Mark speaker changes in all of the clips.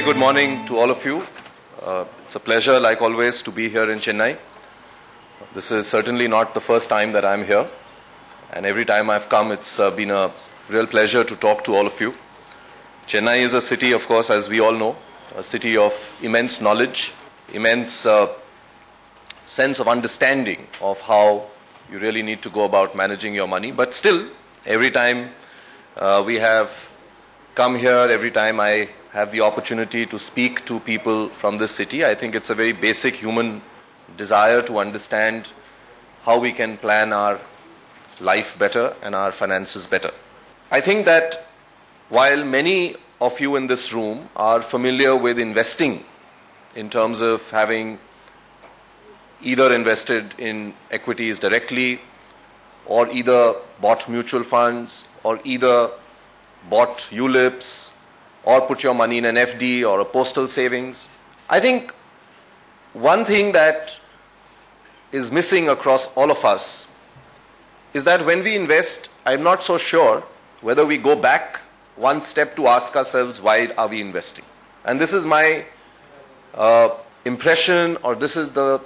Speaker 1: very good morning to all of you. It's a pleasure, like always, to be here in Chennai. This is certainly not the first time that I'm here. And every time I've come, it's been a real pleasure to talk to all of you. Chennai is a city, of course, as we all know, a city of immense knowledge, immense sense of understanding of how you really need to go about managing your money. But still, every time we have come here, every time I have the opportunity to speak to people from this city, I think it's a very basic human desire to understand how we can plan our life better and our finances better. I think that while many of you in this room are familiar with investing in terms of having either invested in equities directly or either bought mutual funds or either bought ULIPs or put your money in an FD or a postal savings, I think one thing that is missing across all of us is that when we invest, I'm not so sure whether we go back one step to ask ourselves, why are we investing? And this is my impression, or this is the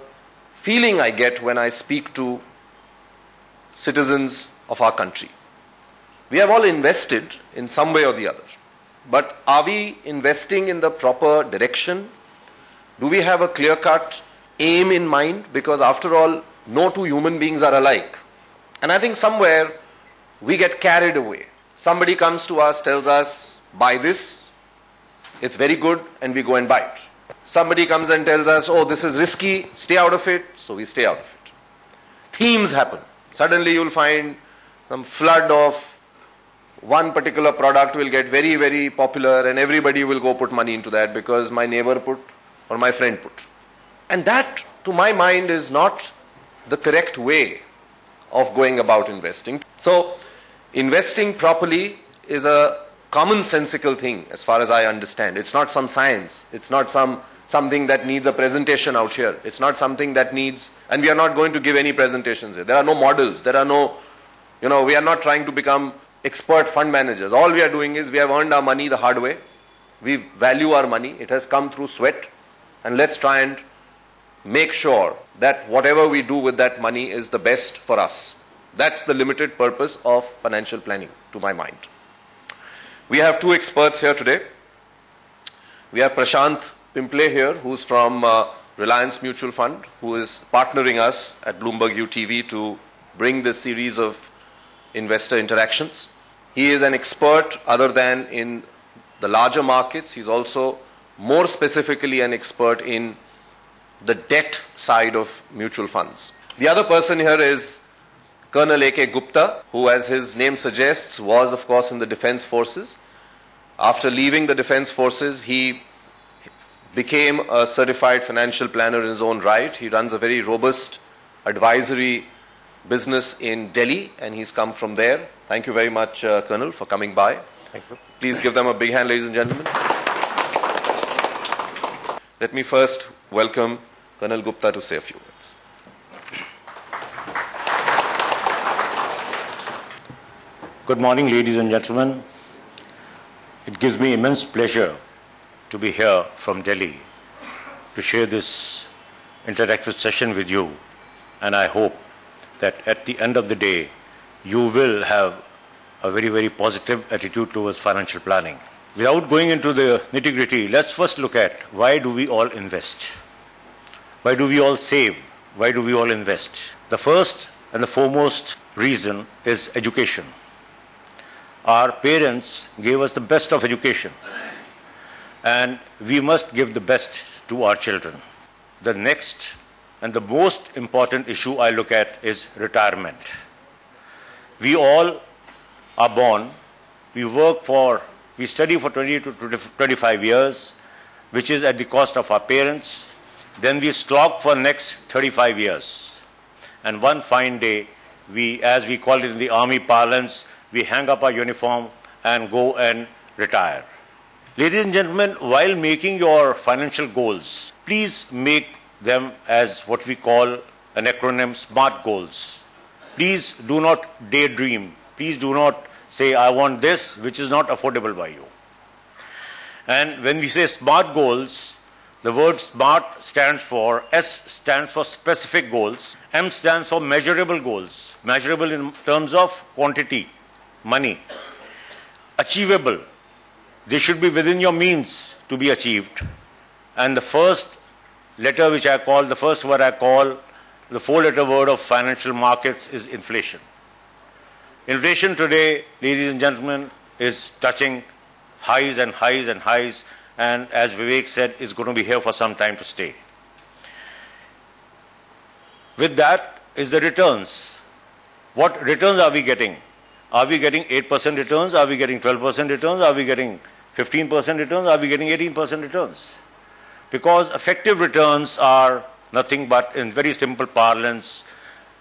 Speaker 1: feeling I get when I speak to citizens of our country. We have all invested in some way or the other. But are we investing in the proper direction? Do we have a clear-cut aim in mind? Because after all, no two human beings are alike. And I think somewhere we get carried away. Somebody comes to us, tells us, buy this, it's very good, and we go and buy it. Somebody comes and tells us, oh, this is risky, stay out of it, so we stay out of it. Themes happen. Suddenly you'll find some flood of one particular product will get very, very popular and everybody will go put money into that because my neighbor put or my friend put. And that, to my mind, is not the correct way of going about investing. So, investing properly is a commonsensical thing as far as I understand. It's not some science. It's not something that needs a presentation out here. It's not something that needs, and we are not going to give any presentations here. There are no models. There are no, we are not trying to become expert fund managers. All we are doing is we have earned our money the hard way. We value our money. It has come through sweat. And let's try and make sure that whatever we do with that money is the best for us. That's the limited purpose of financial planning, to my mind. We have two experts here today. We have Prashant Pimple here, who's from Reliance Mutual Fund, who is partnering us at Bloomberg UTV to bring this series of investor interactions. He is an expert other than in the larger markets. He's also more specifically an expert in the debt side of mutual funds. The other person here is Colonel A.K. Gupta, who, as his name suggests, was, of course, in the Defence Forces. After leaving the Defence Forces, he became a certified financial planner in his own right. He runs a very robust advisory business in Delhi, and he's come from there. Thank you very much, Colonel, for coming by. Thank you. Please give them a big hand, ladies and gentlemen. Let me first welcome Colonel Gupta to say a few words.
Speaker 2: Good morning, ladies and gentlemen. It gives me immense pleasure to be here from Delhi to share this interactive session with you, and I hope that at the end of the day, you will have a very, very positive attitude towards financial planning. Without going into the nitty-gritty, let's first look at why do we all invest? Why do we all save? Why do we all invest? The first and the foremost reason is education. Our parents gave us the best of education, and we must give the best to our children. The next and the most important issue I look at is retirement. We all are born, we study for 20 to 25 years, which is at the cost of our parents. Then we slog for next 35 years. And one fine day, as we call it in the army parlance, we hang up our uniform and go and retire. Ladies and gentlemen, while making your financial goals, please make them as what we call an acronym SMART goals. Please do not daydream. Please do not say, I want this, which is not affordable by you. And when we say smart goals, the word smart stands for, S stands for specific goals, M stands for measurable goals, measurable in terms of quantity, money, achievable. They should be within your means to be achieved. And the first letter which I call, the first word I call, the four-letter word of financial markets is inflation. Inflation today, ladies and gentlemen, is touching highs and highs and highs, and as Vivek said, is going to be here for some time to stay. With that is the returns. What returns are we getting? Are we getting 8% returns? Are we getting 12% returns? Are we getting 15% returns? Are we getting 18% returns? Because effective returns are nothing but, in very simple parlance,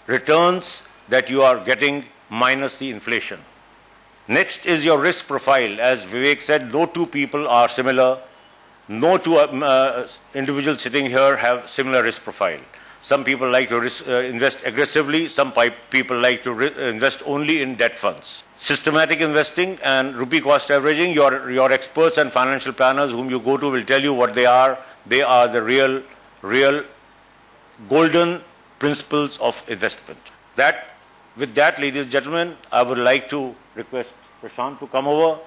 Speaker 2: returns that you are getting minus the inflation. Next is your risk profile. As Vivek said, no two people are similar. No two individuals sitting here have similar risk profile. Some people like to invest aggressively. Some people like to invest only in debt funds. Systematic investing and rupee cost averaging, your experts and financial planners whom you go to will tell you what they are. They are the real golden principles of investment. With that, ladies and gentlemen, I would like to request Prashant to come over,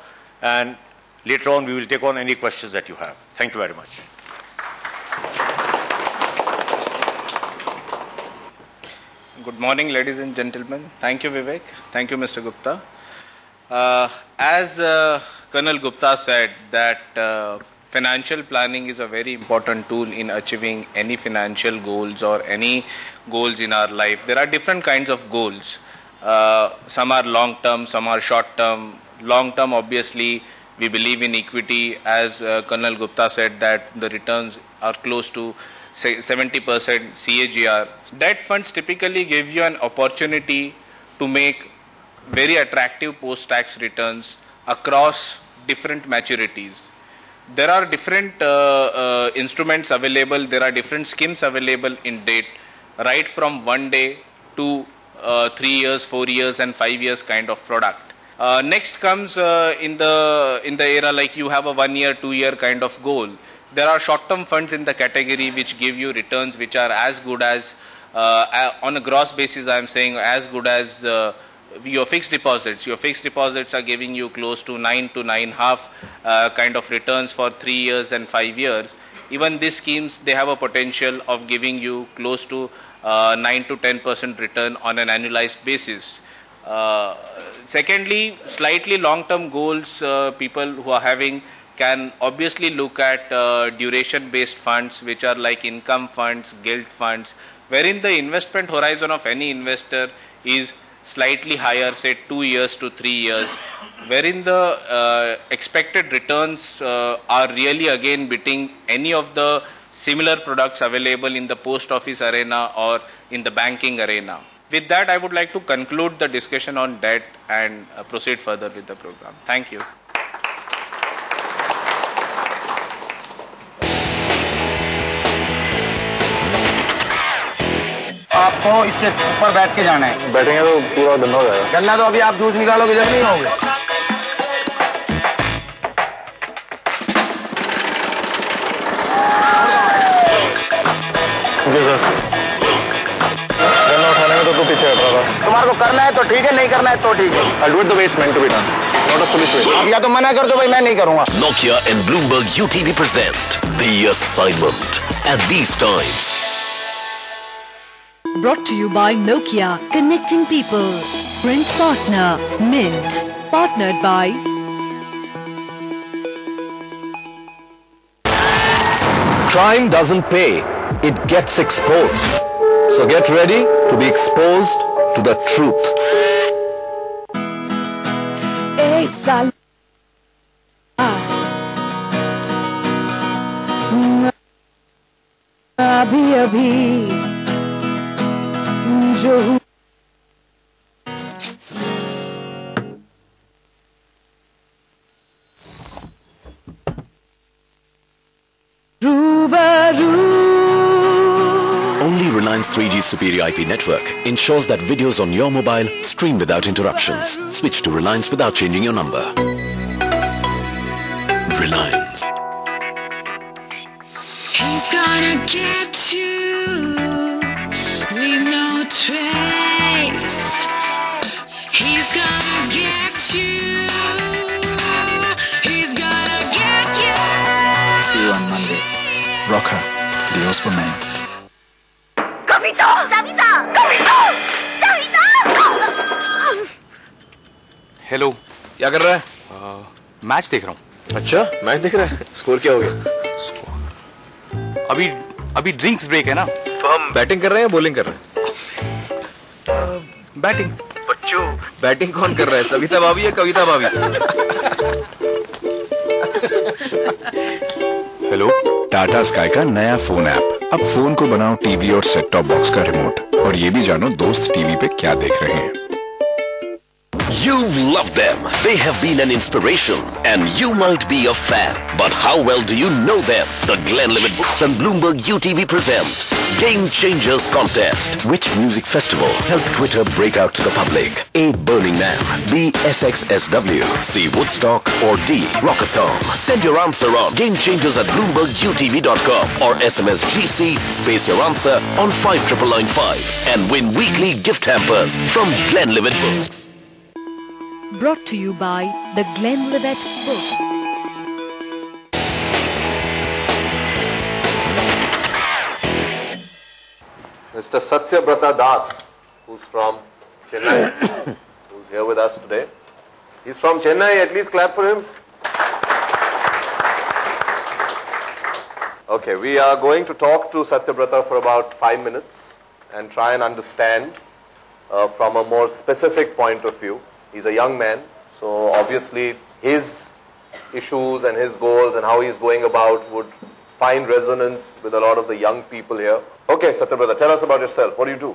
Speaker 2: and later on we will take on any questions that you have. Thank you very much.
Speaker 3: Good morning, ladies and gentlemen. Thank you, Vivek. Thank you, Mr. Gupta. As Colonel Gupta said, that financial planning is a very important tool in achieving any financial goals or any goals in our life. There are different kinds of goals. Some are long-term, some are short-term. Long-term, obviously, we believe in equity. As Colonel Gupta said, that the returns are close to 70% CAGR. Debt funds typically give you an opportunity to make very attractive post-tax returns across different maturities. There are different instruments available, there are different schemes available in debt, right from 1 day to 3 years, 4 years and 5 years kind of product. Next comes in the era, like you have a 1 year, 2 year kind of goal. There are short-term funds in the category which give you returns which are as good as, on a gross basis I am saying, as good as your fixed deposits. Your fixed deposits are giving you close to 9 to 9.5 kind of returns for 3 years and 5 years. Even these schemes, they have a potential of giving you close to 9 to 10% return on an annualized basis. Secondly, slightly long-term goals people who are having can obviously look at duration-based funds, which are like income funds, gilt funds, wherein the investment horizon of any investor is slightly higher, say 2 years to 3 years, wherein the expected returns are really again beating any of the similar products available in the post office arena or in the banking arena. With that, I would like to conclude the discussion on debt and proceed further with the program. Thank you.
Speaker 4: आपको इसके ऊपर बैठ के जाना है।
Speaker 5: बैठेंगे तो पूरा दिन हो जाएगा।
Speaker 4: चलना तो अभी आप जूस निकालोगे जब नहीं होगे।
Speaker 5: जी सर। गन्ना उठाने में तो तू पीछे हट रहा था।
Speaker 4: तुम्हारे को करना है तो ठीक है, नहीं करना है तो ठीक है।
Speaker 5: I'll do it the way it's meant to be done. Not a police way.
Speaker 4: आप या तो मना कर दो भाई, मैं नहीं करूँगा।
Speaker 6: Nokia and Bloomberg UTV present the assignment at these times.
Speaker 7: Brought to you by Nokia, connecting people. Print partner, Mint. Partnered by
Speaker 6: Crime doesn't pay, it gets exposed. So get ready to be exposed to the truth.
Speaker 7: अभी जो
Speaker 6: Only Reliance 3G Superior IP network ensures that videos on your mobile stream without interruptions. Switch to Reliance without changing your number. Reliance.
Speaker 8: He's gonna get you, leave no trace. He's gonna get you, he's gonna get you.
Speaker 9: See you on Monday. Rocker, Dios for men.
Speaker 10: Hello,
Speaker 5: क्या कर रहा है?
Speaker 10: Match देख रहा हूँ।
Speaker 5: अच्छा, match देख रहा है? स्कोर क्या हो गया?
Speaker 10: अभी ड्रिंक्स ब्रेक है ना,
Speaker 5: तो हम बैटिंग कर रहे हैं या बॉलिंग कर रहे हैं?
Speaker 10: बैटिंग।
Speaker 5: बच्चों, बैटिंग कौन कर रहा है? सविता भाभी या कविता भाभी?
Speaker 10: हेलो,
Speaker 9: टाटा स्काई का नया फोन ऐप। अब फोन को बनाओ टीवी और सेट टॉप बॉक्स का रिमोट, और ये भी जानो दोस्त टीवी पे क्या देख रहे हैं।
Speaker 6: You love them. They have been an inspiration and you might be a fan. But how well do you know them? The Glenlivet Books and Bloomberg UTV present Game Changers Contest. Which music festival helped Twitter break out to the public? A. Burning Man, B. SXSW, C. Woodstock, or D. Rockathon. Send your answer on GameChangers@BloombergUTV.com or SMS GC space your answer on 59995 and win weekly gift hampers from Glenlivet Books.
Speaker 7: Brought to you by the Glenlivet Book.
Speaker 1: Mr. Satyabrata Das, who's from Chennai, who's here with us today. He's from Chennai, at least clap for him. Okay, we are going to talk to Satyabrata for about 5 minutes and try and understand from a more specific point of view. He's a young man, so obviously his issues and his goals and how he's going about would find resonance with a lot of the young people here. Okay, Satyabrata, tell us about yourself. What do you do?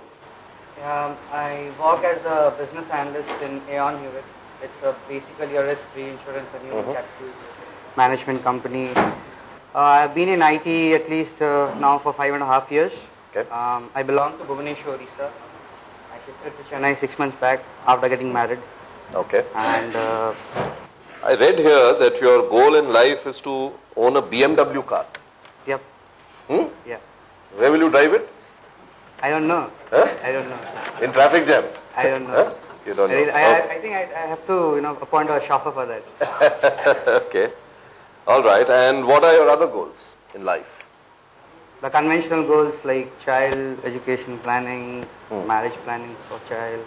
Speaker 11: I work as a business analyst in Aon Hewitt. It's basically a risk-free insurance and human capital management company. I've been in IT at least now for 5.5 years.
Speaker 1: Okay.
Speaker 11: I belong to Bhubaneswar, Orissa. I shifted to Chennai 6 months back after getting married.
Speaker 1: Okay.
Speaker 11: And
Speaker 1: I read here that your goal in life is to own a BMW car.
Speaker 11: Yep. Yeah.
Speaker 1: Where will you drive it?
Speaker 11: I don't know.
Speaker 1: Huh?
Speaker 11: I don't know.
Speaker 1: In traffic jam?
Speaker 11: I don't know.
Speaker 1: Huh? You don't know.
Speaker 11: I think I have to, appoint a chauffeur for that.
Speaker 1: Okay. All right. And what are your other goals in life?
Speaker 11: The conventional goals like child education planning, marriage planning for child,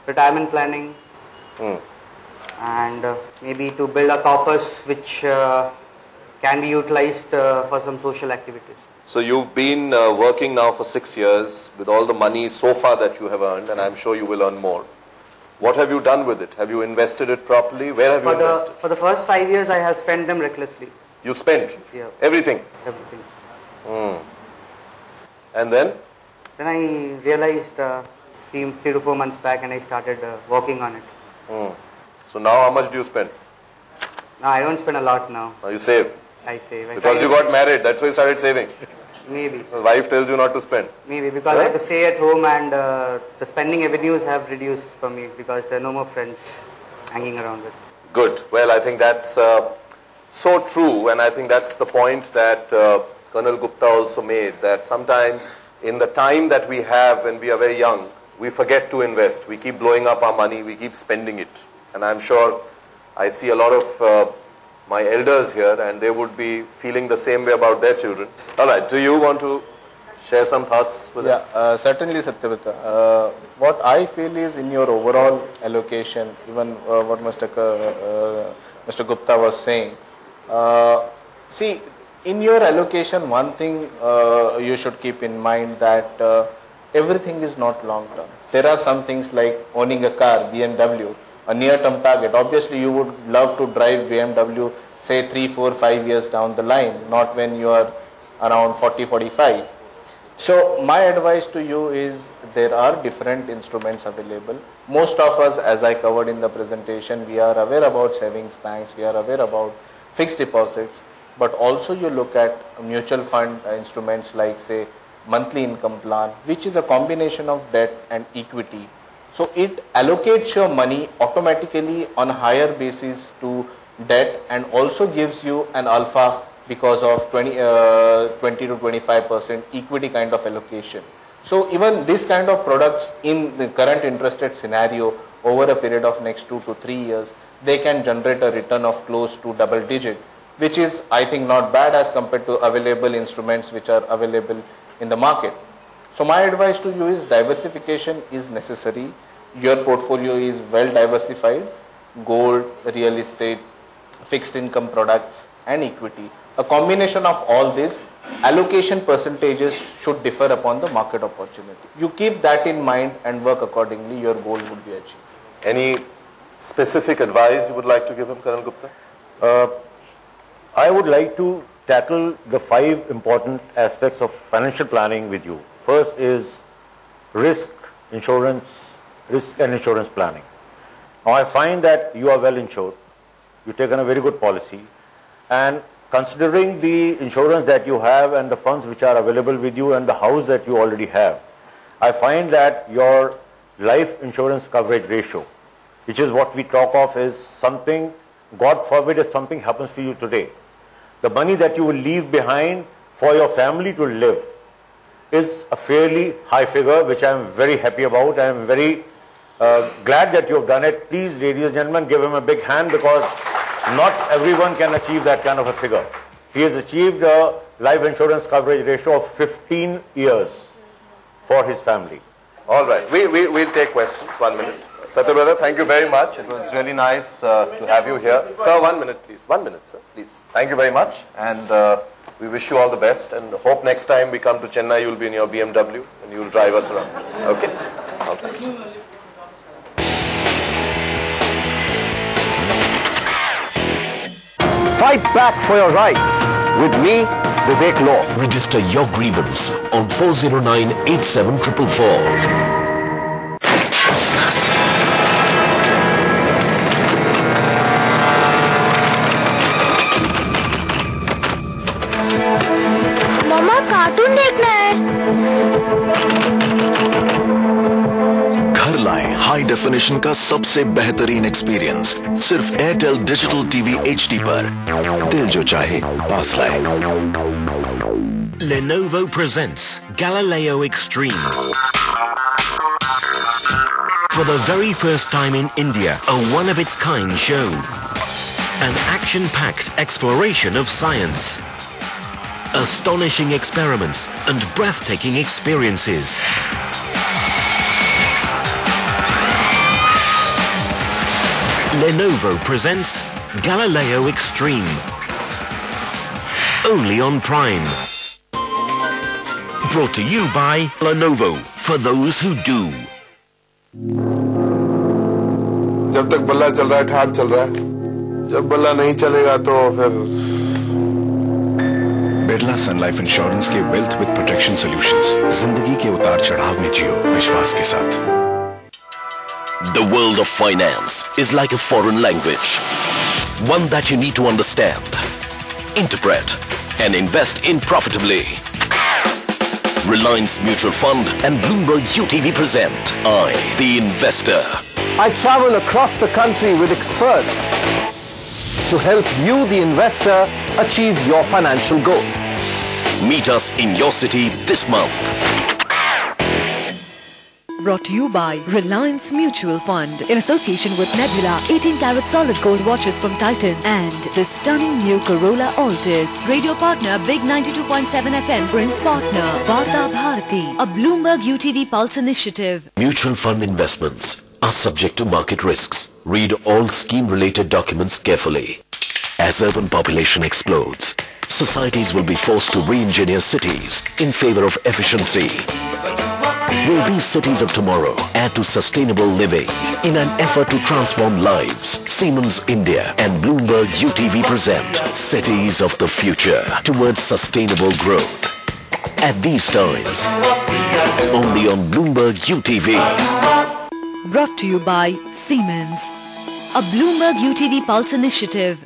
Speaker 11: retirement planning, and maybe to build a corpus which can be utilized for some social activities.
Speaker 1: So you've been working now for 6 years with all the money so far that you have earned, and I'm sure you will earn more. What have you done with it? Have you invested it properly? Where have you invested?
Speaker 11: For the first 5 years, I have spent them recklessly.
Speaker 1: You spent?
Speaker 11: Yeah.
Speaker 1: Everything?
Speaker 11: Everything.
Speaker 1: And then?
Speaker 11: Then I realized 3 to 4 months back, and I started working on it.
Speaker 1: So now how much do you spend?
Speaker 11: No, I don't spend a lot now.
Speaker 1: Now you save?
Speaker 11: I save.
Speaker 1: Because you got married, that's why you started saving?
Speaker 11: Maybe.
Speaker 1: The wife tells you not to spend?
Speaker 11: Maybe, because I have to stay at home, and the spending avenues have reduced for me because there are no more friends hanging around with.
Speaker 1: Good. Well, I think that's so true, and I think that's the point that Colonel Gupta also made, that sometimes in the time that we have when we are very young, we forget to invest. We keep blowing up our money, we keep spending it. And I'm sure I see a lot of my elders here, and they would be feeling the same way about their children. All right, do you want to share some thoughts with us?
Speaker 3: Certainly, Satyabrata. What I feel is in your overall allocation, even what Mr. Gupta was saying, see, in your allocation, one thing you should keep in mind that everything is not long term. There are some things like owning a car, BMW, a near-term target. Obviously, you would love to drive BMW, say 3, 4, 5 years down the line, not when you are around 40, 45. So, my advice to you is there are different instruments available. Most of us, as I covered in the presentation, we are aware about savings banks, we are aware about fixed deposits, but also you look at mutual fund instruments like, say, monthly income plan, which is a combination of debt and equity. So it allocates your money automatically on a higher basis to debt and also gives you an alpha because of 20 to 25% equity kind of allocation. So even this kind of products in the current interest rate scenario over a period of next 2 to 3 years, they can generate a return of close to double digit, which is I think not bad as compared to available instruments which are available in the market. So my advice to you is diversification is necessary. Your portfolio is well diversified, gold, real estate, fixed income products and equity. A combination of all this, allocation percentages should differ upon the market opportunity. You keep that in mind and work accordingly, your goal would be achieved.
Speaker 12: Any specific advice you would like to give him, Colonel Gupta?
Speaker 2: I would like to tackle the 5 important aspects of financial planning with you. First is risk and insurance planning. Now I find that you are well insured. You've taken a very good policy, and considering the insurance that you have and the funds which are available with you and the house that you already have, I find that your life insurance coverage ratio, which is what we talk of, is something, God forbid if something happens to you today, the money that you will leave behind for your family to live is a fairly high figure, which I am very happy about. I am very glad that you have done it. Please, ladies and gentlemen, give him a big hand, because not everyone can achieve that kind of a figure. He has achieved a life insurance coverage ratio of 15 years for his family.
Speaker 12: All right, we'll take questions. 1 minute. Satya brother, thank you very much. It was really nice to have you here. Sir, 1 minute please. 1 minute, sir, please. Thank you very much, and we wish you all the best, and hope next time we come to Chennai, you'll be in your BMW and you'll drive us around. Okay? All right.
Speaker 6: Fight back for your rights with me, Vivek Law. Register your grievance on 409-8744.
Speaker 8: मम्मा cartoon देखना है।
Speaker 13: घर लाएं high definition का सबसे बेहतरीन experience सिर्फ Airtel digital TV HD पर। दिल जो चाहे पास लाए।
Speaker 14: Lenovo presents Galileo Extreme. For the very first time in India, a one-of-its-kind show. An action-packed exploration of science. Astonishing experiments and breathtaking experiences. Lenovo presents Galileo Extreme. Only on Prime. Brought to you by Lenovo, for those who do.
Speaker 15: जब तक बल्ला चल रहा है ठाट चल रहा है, जब बल्ला नहीं चलेगा तो फिर
Speaker 9: बिरला सन लाइफ इंश्योरेंस के वेल्थ विद प्रोटेक्शन सॉल्यूशंस। जिंदगी के उतार चढ़ाव में जियो विश्वास के साथ।
Speaker 6: The world of finance is like a foreign language, one that you need to understand, interpret, and invest in profitably. Reliance Mutual Fund and Bloomberg UTV present I, the Investor.
Speaker 16: I travel across the country with experts to help you, the investor, achieve your financial goal.
Speaker 6: Meet us in your city this month.
Speaker 7: Brought to you by Reliance Mutual Fund in association with Nebula 18-carat solid gold watches from Titan and the stunning new Corolla Altis. Radio partner Big 92.7 FM. Print partner Varta Bharati. A Bloomberg UTV Pulse initiative.
Speaker 6: Mutual fund investments are subject to market risks. Read all scheme-related documents carefully. As urban population explodes, societies will be forced to re-engineer cities in favor of efficiency. Will these cities of tomorrow add to sustainable living? In an effort to transform lives, Siemens India and Bloomberg UTV present Cities of the Future towards sustainable growth. At these times, only on Bloomberg UTV.
Speaker 7: Brought to you by Siemens. A Bloomberg UTV Pulse initiative.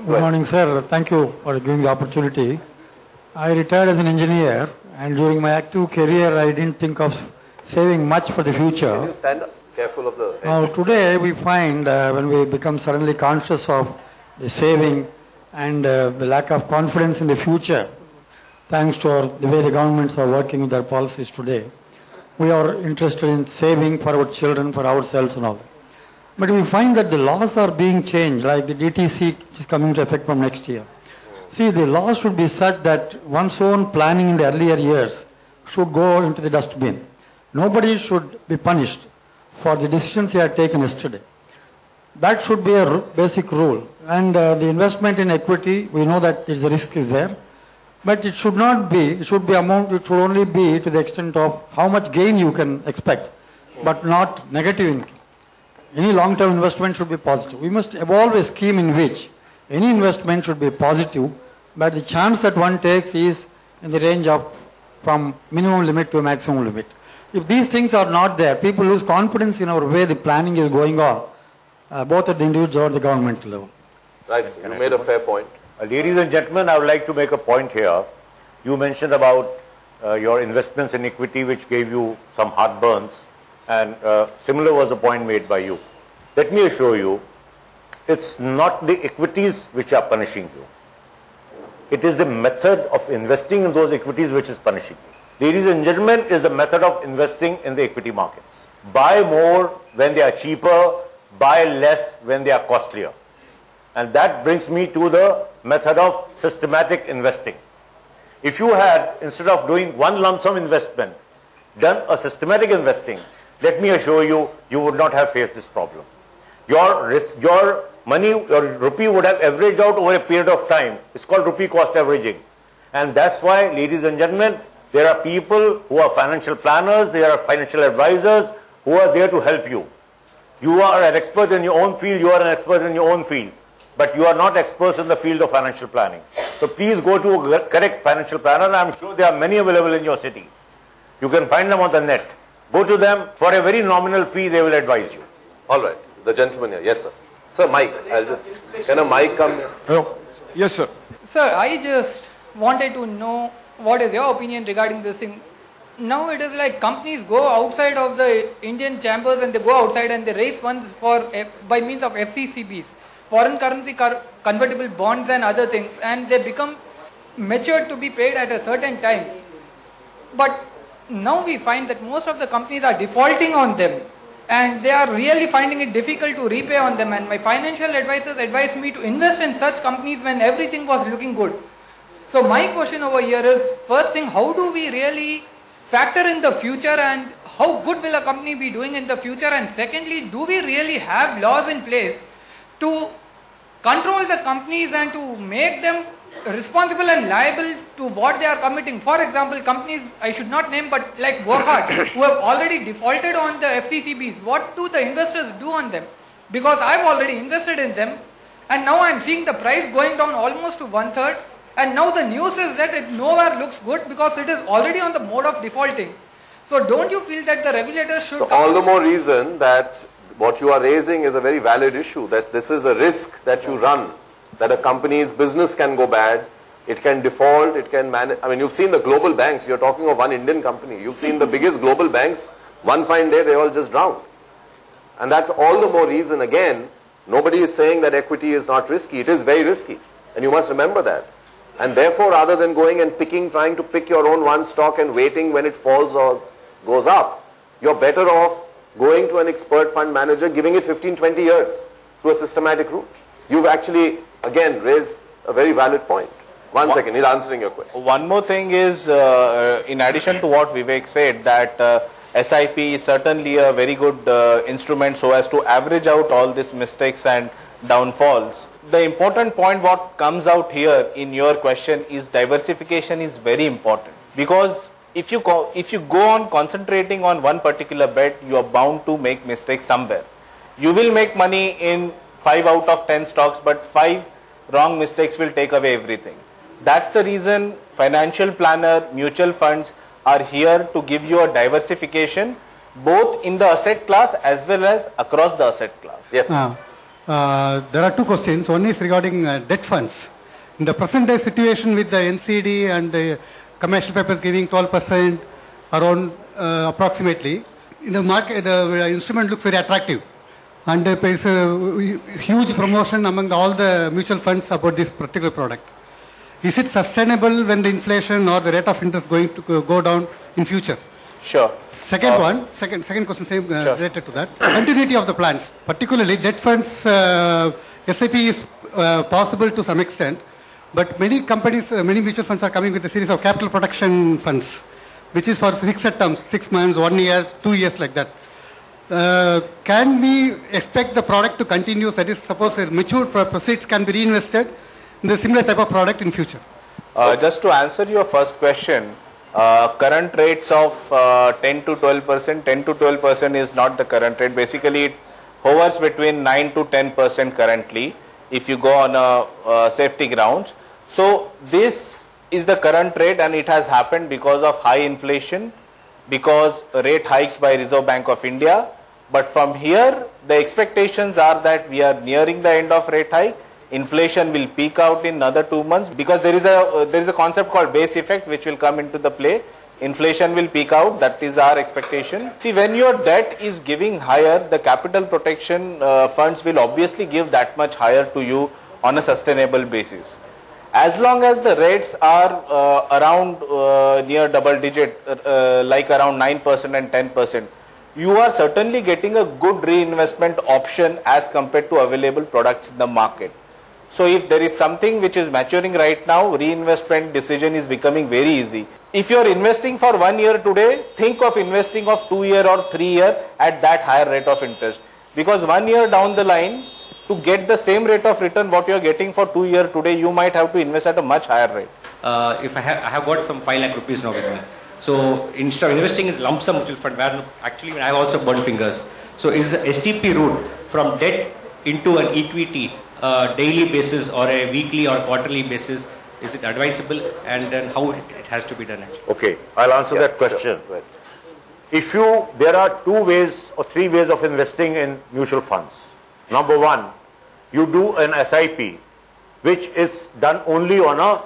Speaker 17: Good morning, sir. Thank you for giving the opportunity. I retired as an engineer, and during my active career, I didn't think of saving much for the future.
Speaker 12: Can you stand up? Careful of the...
Speaker 17: Now, today we find when we become suddenly conscious of the saving and the lack of confidence in the future, thanks to the way the governments are working with their policies today, we are interested in saving for our children, for ourselves and all that. But we find that the laws are being changed, like the DTC which is coming into effect from next year. See, the laws should be such that one's own planning in the earlier years should go into the dustbin. Nobody should be punished for the decisions they had taken yesterday. That should be a basic rule. And the investment in equity, we know that the risk is there. But it should not be, it should only be to the extent of how much gain you can expect, but not negative income. Any long-term investment should be positive. We must evolve a scheme in which any investment should be positive, but the chance that one takes is in the range of from minimum limit to a maximum limit. If these things are not there, people lose confidence in our way the planning is going on, both at the individual or the government level.
Speaker 12: Right, sir. You made a fair point.
Speaker 2: Ladies and gentlemen, I would like to make a point here. You mentioned about your investments in equity which gave you some heartburns, and similar was the point made by you. Let me assure you, it's not the equities which are punishing you. It is the method of investing in those equities which is punishing you. Ladies and gentlemen, is the method of investing in the equity markets. Buy more when they are cheaper, buy less when they are costlier. And that brings me to the method of systematic investing. If you had, instead of doing one lump sum investment, done a systematic investing, let me assure you, you would not have faced this problem. Your money, your rupee would have averaged out over a period of time. It's called rupee cost averaging. And that's why, ladies and gentlemen, there are people who are financial planners, there are financial advisors who are there to help you. You are an expert in your own field, you are an expert in your own field, but you are not experts in the field of financial planning. So please go to a correct financial planner, and I'm sure there are many available in your city. You can find them on the net. Go to them, for a very nominal fee, they will advise you.
Speaker 12: All right. The gentleman here. Yes, sir. Sir, Mike, can a mic come here?
Speaker 18: Oh. Yes, sir. Sir, I just wanted to know what is your opinion regarding this thing. Now it is like companies go outside of the Indian chambers and they go outside and they raise funds by means of FCCBs, foreign currency convertible bonds and other things, and they become matured to be paid at a certain time. But now we find that most of the companies are defaulting on them, and they are really finding it difficult to repay on them, and my financial advisors advised me to invest in such companies when everything was looking good. So my question over here is, first thing, how do we really factor in the future, and how good will a company be doing in the future? And secondly, do we really have laws in place to control the companies and to make them responsible and liable to what they are committing? For example, companies, I should not name, but like Workhart, who have already defaulted on the FCCBs, what do the investors do on them? Because I've already invested in them, and now I'm seeing the price going down almost to 1/3, and now the news is that it nowhere looks good because it is already on the mode of defaulting. So don't you feel that the regulators should...
Speaker 12: So all the more reason that what you are raising is a very valid issue, that this is a risk that you run, that a company's business can go bad, it can default, it can manage. I mean, you've seen the global banks, you're talking of one Indian company, you've seen the biggest global banks, one fine day they all just drowned. And that's all the more reason, again, nobody is saying that equity is not risky, it is very risky, and you must remember that. And therefore, rather than going and trying to pick your own one stock and waiting when it falls or goes up, you're better off going to an expert fund manager, giving it 15-20 years through a systematic route. You've actually, again, raised a very valid point. One second, he's answering your question.
Speaker 3: One more thing is, in addition to what Vivek said, that SIP is certainly a very good instrument so as to average out all these mistakes and downfalls. The important point what comes out here in your question is diversification is very important, because if you go on concentrating on one particular bet, you are bound to make mistakes somewhere. You will make money in 5 out of 10 stocks, but 5 wrong mistakes will take away everything. That's the reason financial planner, mutual funds are here to give you a diversification both in the asset class as well as across the asset class.
Speaker 12: Yes.
Speaker 19: There are two questions. One is regarding debt funds. In the present day situation with the NCD and the commercial papers giving 12% around approximately, in the market the instrument looks very attractive. And there is a huge promotion among all the mutual funds about this particular product. Is it sustainable when the inflation or the rate of interest going to go down in future?
Speaker 3: Sure.
Speaker 19: Second question same, related to that. Continuity of the plans, particularly debt funds, SIP is possible to some extent, but many companies, many mutual funds are coming with a series of capital protection funds, which is for fixed terms, 6 months, 1 year, 2 years like that. Can we expect the product to continue? That is, suppose mature proceeds can be reinvested in the similar type of product in future.
Speaker 3: Just to answer your first question, current rates of 10 to 12%, 10 to 12% is not the current rate. Basically, it hovers between 9 to 10% currently if you go on a safety grounds. So this is the current rate, and it has happened because of high inflation, because rate hikes by Reserve Bank of India. But from here, the expectations are that we are nearing the end of rate hike. Inflation will peak out in another 2 months, because there is a concept called base effect which will come into the play. Inflation will peak out. That is our expectation. See, when your debt is giving higher, the capital protection funds will obviously give that much higher to you on a sustainable basis. As long as the rates are around near double digit, like around 9% and 10%, you are certainly getting a good reinvestment option as compared to available products in the market. So if there is something which is maturing right now, reinvestment decision is becoming very easy. If you are investing for 1 year today, think of investing of 2 year or 3 year at that higher rate of interest. Because 1 year down the line, to get the same rate of return what you are getting for 2 years today, you might have to invest at a much higher rate.
Speaker 20: If I have got some 5 lakh rupees now with me. So instead of investing in lump sum mutual fund, where actually I have also burnt fingers. So is the STP route from debt into an equity daily basis or a weekly or quarterly basis, is it advisable, and then how it has to be done actually?
Speaker 2: Okay, I'll answer that question. Sure. There are 2 ways or 3 ways of investing in mutual funds. Number 1, you do an SIP, which is done only on a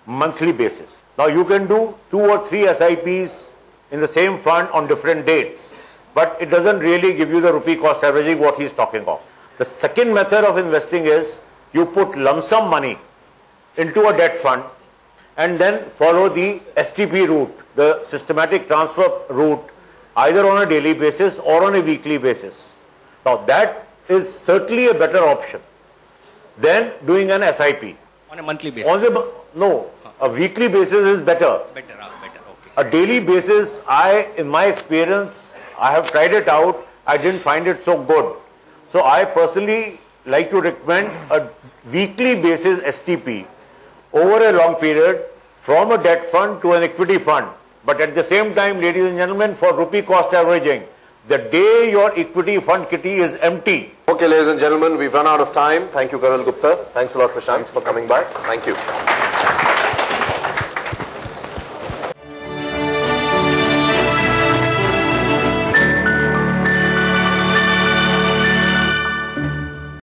Speaker 2: monthly basis. Now you can do 2 or 3 SIPs in the same fund on different dates, but it doesn't really give you the rupee cost averaging what he's talking of. The second method of investing is you put lump sum money into a debt fund and then follow the STP route, the systematic transfer route, either on a daily basis or on a weekly basis. Now that is certainly a better option than doing an SIP.
Speaker 20: On a monthly basis?
Speaker 2: No, a weekly basis is better.
Speaker 20: Better, okay.
Speaker 2: A daily basis, in my experience, I have tried it out, I didn't find it so good. So I personally like to recommend a weekly basis STP over a long period from a debt fund to an equity fund. But at the same time, ladies and gentlemen, for rupee cost averaging, the day your equity fund kitty is empty.
Speaker 12: Okay, ladies and gentlemen, we've run out of time. Thank you, Colonel Gupta. Thanks a lot, Prashant, for coming back. Thank you.